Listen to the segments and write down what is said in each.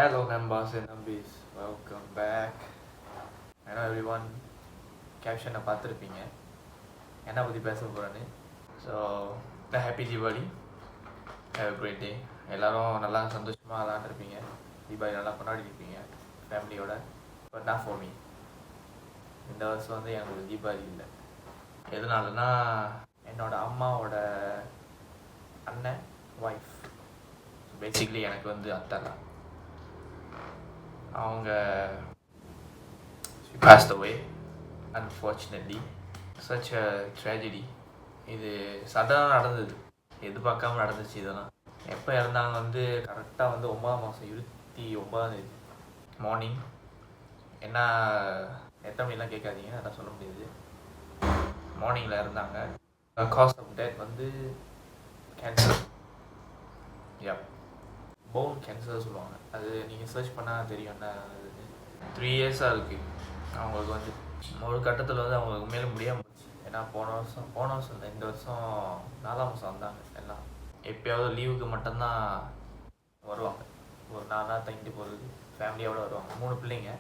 Hello members and nambis, welcome back. I know everyone caption பார்த்துருப்பீங்க என்ன பற்றி பேச போகிறேன்னு. So happy Deepavali, have a great day. எல்லோரும் நல்லா சந்தோஷமாக விளாண்டுருப்பீங்க, தீபாவளி நல்லா கொண்டாடிருப்பீங்க ஃபேமிலியோட. But not for me. இந்த வருஷம் வந்து எனக்கு தீபாவளி இல்லை. எதனாலனா என்னோட அம்மாவோட அண்ணன் ஒய்ஃப், பேசிக்லி எனக்கு வந்து அத்தை, அவங்க she passed away unfortunately. such a tragedy. இது சடனாக நடந்தது, எதிர்பார்க்காம நடந்துச்சு. இதெல்லாம் எப்போ இறந்தாங்க வந்து கரெக்டாக வந்து 9ஆம் மாதம் 29ஆம் தேதி மார்னிங். என்ன எத்தனை மணிலாம் கேட்காதீங்க, நான் சொல்ல முடியாது. மார்னிங்கில் இருந்தாங்க. காஸ் ஆஃப் டெத் வந்து கேன்சர். போன் கேன்சர் சொல்லுவாங்க. அது நீங்கள் சர்ச் பண்ணால் தெரியும் என்ன. 3 இயர்ஸாக இருக்குது அவங்களுக்கு வந்து. ஒரு கட்டத்தில் வந்து அவங்களுக்கு மேலே முடியாமல் போச்சு. ஏன்னா போன வருஷம் இல்லை, இந்த வருஷம் 4ஆம் மாதம் வந்தாங்க. எல்லாம் எப்போயாவது லீவுக்கு மட்டும்தான் வருவாங்க. ஒரு 4 நாள் தங்கிட்டு போகிறது, ஃபேமிலியோடு வருவாங்க. 3 பிள்ளைங்க.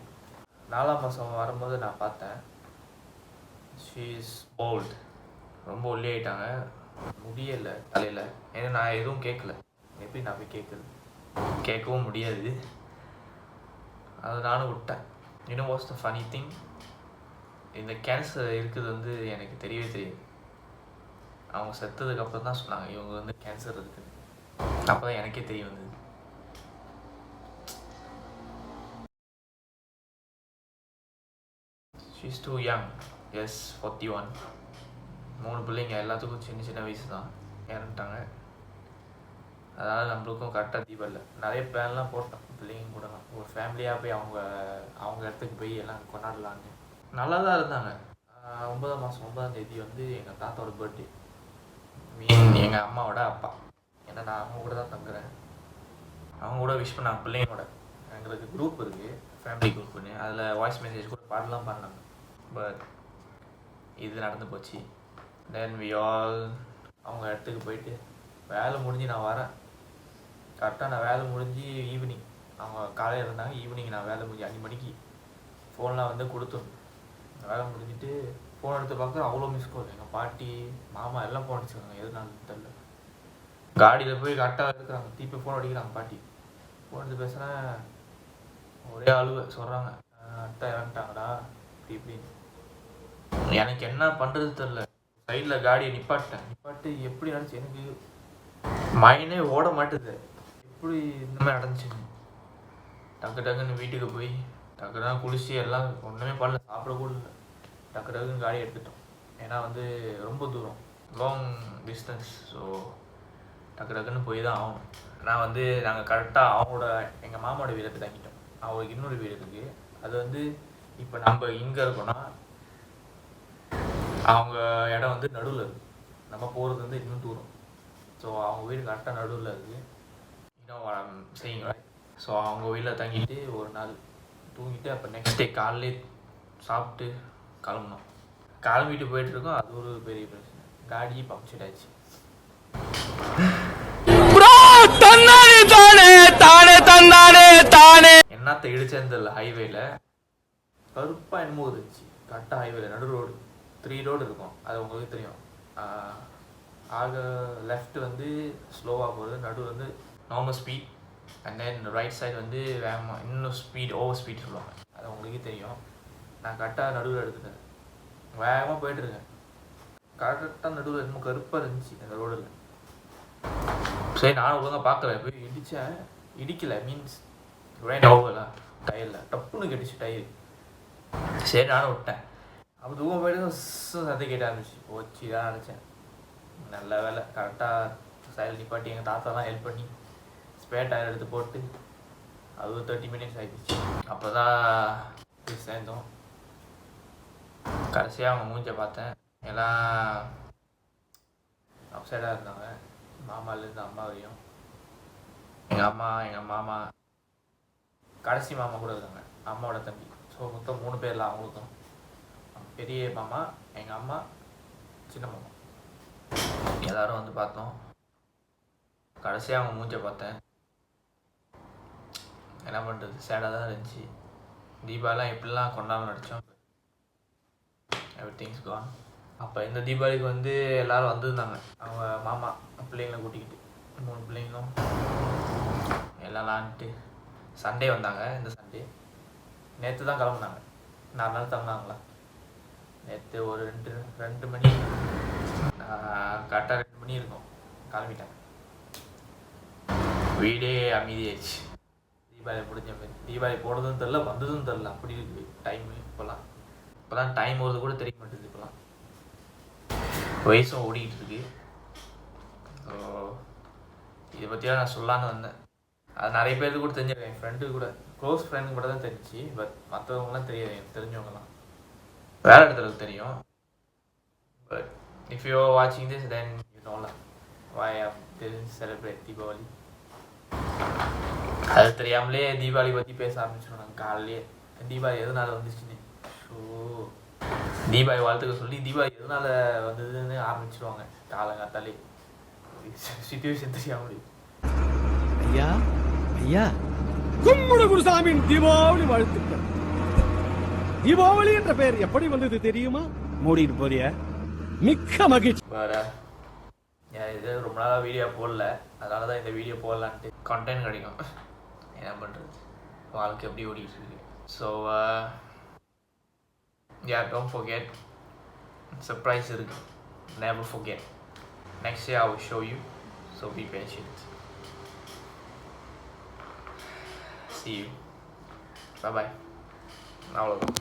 4ஆம் மாதம் வரும்போது நான் பார்த்தேன். She is bold. ரொம்ப ஒல்லி ஆகிட்டாங்க, முடியலை தலையில். ஏன்னா நான் எதுவும் கேட்கல. எப்படி நான் போய் கேட்கவும் முடியாது. அதை நானும் விட்டேன். இன்னும் வாட்ஸ் த ஃபனி திங், இந்த கேன்சர் இருக்குது வந்து எனக்கு தெரியவே தெரியாது. அவங்க செத்ததுக்கப்புறம் தான் சொன்னாங்க இவங்க வந்து கேன்சர் இருக்குது. அப்போ தான் எனக்கே தெரிய வந்தது. She's too young. எஸ் 41. 3 பிள்ளைங்க, எல்லாத்துக்கும் சின்ன சின்ன வயசு தான், இறந்துட்டாங்க. அதனால் நம்மளுக்கும் கரெக்டாக தீபாவளி நிறைய பிளான்லாம் போட்டோம் பிள்ளைங்க கூடலாம். ஒரு ஃபேமிலியாக போய் அவங்க இடத்துக்கு போய் எல்லாம் கொண்டாடலான்னு. நல்லா தான் இருந்தாங்க. 9ஆம் மாதம் 9ஆம் தேதி வந்து எங்கள் தாத்தாவோட பர்த்டே. எங்கள் அம்மாவோட அப்பா. ஏன்னா நான் அவங்க கூட தான் தங்குறேன். அவங்க கூட விஷ் பண்ணாங்க பிள்ளைங்களோட. எங்களுக்கு குரூப் இருக்குது, ஃபேமிலி குரூப்புன்னு. அதில் வாய்ஸ் மெசேஜ் கூட பாடலாம் பண்ணாங்க. பட் இது நடந்து போச்சு. தென் வி ஆல் அவங்க இடத்துக்கு போயிட்டு வேலை முடிஞ்சு நான் வரேன். கரெக்டாக நான் வேலை முடிஞ்சு ஈவினிங், அவங்க காலையில் இருந்தாங்க, ஈவினிங் நான் வேலை முடிஞ்சு 5 மணிக்கு ஃபோன்லாம் வந்து கொடுத்தோம். வேலை முடிஞ்சிட்டு ஃபோன் எடுத்து பார்க்க அவ்வளோ மிஸ் கால். எங்கள் பாட்டி மாமா எல்லாம் ஃபோன் அடிச்சுருக்காங்க, எதுனாலும் தெரில. காடியில் போய் கரெக்டாக இருக்கிறாங்க, திருப்பி ஃபோன் அடிக்கிறாங்க பாட்டி. ஃபோன் எடுத்து பேசுகிறேன், ஒரே அழுவை சொல்கிறாங்க, அத்தை இறந்துட்டாங்கடா இப்படி இப்படின்னு. எனக்கு என்ன பண்ணுறது தெரில. சைடில் காடியை நிப்பாட்டு எப்படி நடந்துச்சு எனக்கு மைனே ஓட மாட்டுது. எப்படி இந்த மாதிரி நடந்துச்சுன்னு டக்குன்னு வீட்டுக்கு போய் டக்குனா குளிச்சு எல்லாம் ஒன்றுமே பண்ணல, சாப்பிட கூட இல்லை. டக்குன்னு காடி எடுத்துட்டோம். ஏன்னா வந்து ரொம்ப தூரம், லாங் டிஸ்டன்ஸ். ஸோ டக்குன்னு போய் தான் ஆகணும். நான் வந்து நாங்கள் கரெக்டாக எங்கள் மாமாவோட வீடு போய் தங்கிட்டோம். அவங்களுக்கு இன்னொரு வீடு இருக்குது. அது வந்து இப்போ நம்ம இங்கே இருக்கோன்னா அவங்க இடம் வந்து நடுவில் இருக்குது. நம்ம போகிறது வந்து இன்னும் தூரம். ஸோ அவங்க வீடு கரெக்டாக நடுவில் இருக்குது. இன்னும் செய்யுங்க. ஸோ அவங்க வீட்டில் தங்கிட்டு ஒரு நாள் தூங்கிட்டு அப்போ நெக்ஸ்ட் டே காலையிலே சாப்பிட்டு கிளம்புனோம். கிளம்பிட்டு போயிட்டுருக்கோம். அது ஒரு பெரிய பிரச்சனை, காடி பம்ப்செட் ஆயிடுச்சு. என்னத்தை இடிச்சேன்னு தெரியல. ஹைவேல கருப்பாக என்னமோ இருந்துச்சு. கரெக்டாக ஹைவேல நடு ரோடு, 3 ரோடு இருக்கும். அது உங்களுக்கு தெரியும். லெஃப்ட் வந்து ஸ்லோவாக போகுது, நடுவில் வந்து normal speed, and then right side வந்து வேகமாக இன்னும் ஸ்பீட், ஓவர் ஸ்பீட் சொல்லுவாங்க. அது உங்களுக்கே தெரியும். நான் கரெக்டாக நடுவில் எடுத்துட்டேன், வேகமாக போய்ட்டுருக்கேன். கரெக்டாக நடுவில் இன்னும் கருப்பாக இருந்துச்சு அந்த ரோடில். சரி நானும் ஒழுங்காக பார்க்கல, போய் இடித்தேன். இடிக்கலை மீன்ஸ் ரேன் ஓவரா டயரில் டப்புன்னு கட்டிச்சு டயரு. சரி நானும் விட்டேன். அப்போ தூக்கம் போய்ட்டு சத்தம் கேட்ட ஆரம்பிச்சு போச்சு தான் நினச்சேன். நல்ல வேலை கரெக்டாக சைடில் நிப்பாட்டி எங்கள் தாத்தாலாம் ஹெல்ப் பண்ணி ஸ்பேர் டயர் எடுத்து போட்டு அது 30 மினிட்ஸ் ஆகிடுச்சு. அப்போ தான் சேர்ந்தோம். கடைசியாக அவங்க மூஞ்சை பார்த்தேன். எல்லாம் அப்சைடாக இருந்தாங்க. மாமாலேருந்து அம்மா வரையும். எங்கள் மாமா கடைசி மாமா கூட இருக்காங்க, அம்மாவோட தம்பி. ஸோ மொத்தம் 3 பேர்லாம் அவங்களுக்கும். பெரிய மாமா, எங்கள் அம்மா, சின்ன மாமா, எல்லோரும் வந்து பார்த்தோம். கடைசியாக அவங்க மூஞ்சை பார்த்தேன். என்ன பண்ணுறது, சேடாக தான் இருந்துச்சு. தீபாவளிலாம் எப்படிலாம் கொண்டாடணும் நினச்சோம், எவ்ரிதிங்ஸ் கான். அப்போ இந்த தீபாவளிக்கு வந்து எல்லோரும் வந்திருந்தாங்க, அவங்க மாமா பிள்ளைங்களை கூட்டிக்கிட்டு 3 பிள்ளைங்களும் எல்லாம் விளாண்டுட்டு. சண்டே வந்தாங்க, இந்த சண்டே. நேற்று தான் கிளம்புனாங்க, 4 நாள் தங்கினாங்களா. நேற்று ஒரு 2 மணி, கரெக்டாக 2 மணி இருக்கும் கிளம்பிட்டாங்க. வீடே அமைதியாச்சு. தீபாவளி முடிஞ்ச மாதிரி, தீபாவளி போனதும் தெரில வந்ததும் தெரில, அப்படி இருக்குது டைமு. இப்போலாம் டைம் ஓடுறது கூட தெரிய மாட்டேங்குது. இப்போலாம் வயசும் ஓடிக்கிட்டு இருக்கு. ஸோ இதை பற்றியா நான் சொல்லலான்னு வந்தேன். அது நிறைய பேருக்கு கூட தெரிஞ்சிருக்கேன், என் ஃப்ரெண்டு கூட, க்ளோஸ் ஃப்ரெண்டு கூட தான் தெரிஞ்சு. பட் மற்றவங்களாம் தெரியாது, எனக்கு தெரிஞ்சவங்கலாம் வேறு இடத்துல தெரியும். பட் இஃப் யூ ஆர் வாட்சிங் this then you know why I didn't celebrate Deepavali. அது தெரியாமலே தீபாவளி பற்றி பேச ஆரம்பிச்சிடும் நாங்கள் காலையிலேயே. தீபாவளி எதனால வந்துச்சுன்னு, ஸோ தீபாவளி வாழ்த்துக்க சொல்லி தீபாவளி எதனால வந்ததுன்னு ஆரம்பிச்சிடுவாங்க காலங்காத்தாலே. சிச்சுவேஷன் தெரியாம. ஐயா ஐயா, கும்பிடு குருசாமியின் தீபாவளி வாழ்த்துக்கள். தீபாவளி என்ற பெயர் எப்படி வந்தது தெரியுமா? மூடிட்டு போறிய, மிக்க மகிழ்ச்சி. வேற இது ரொம்ப நாளாக வீடியோ போடல, அதனால தான் இந்த வீடியோ போடலான்ட்டு. கண்டென்ட் கிடைக்கும், என்ன பண்ணுறது, வாழ்க்கை எப்படி ஓடிட்டு இருக்கு. ஸோ don't forget, surprise இருக்கு, never forget. Next year I will show you, so be patient. See you, bye bye. அவ்வளோதான்.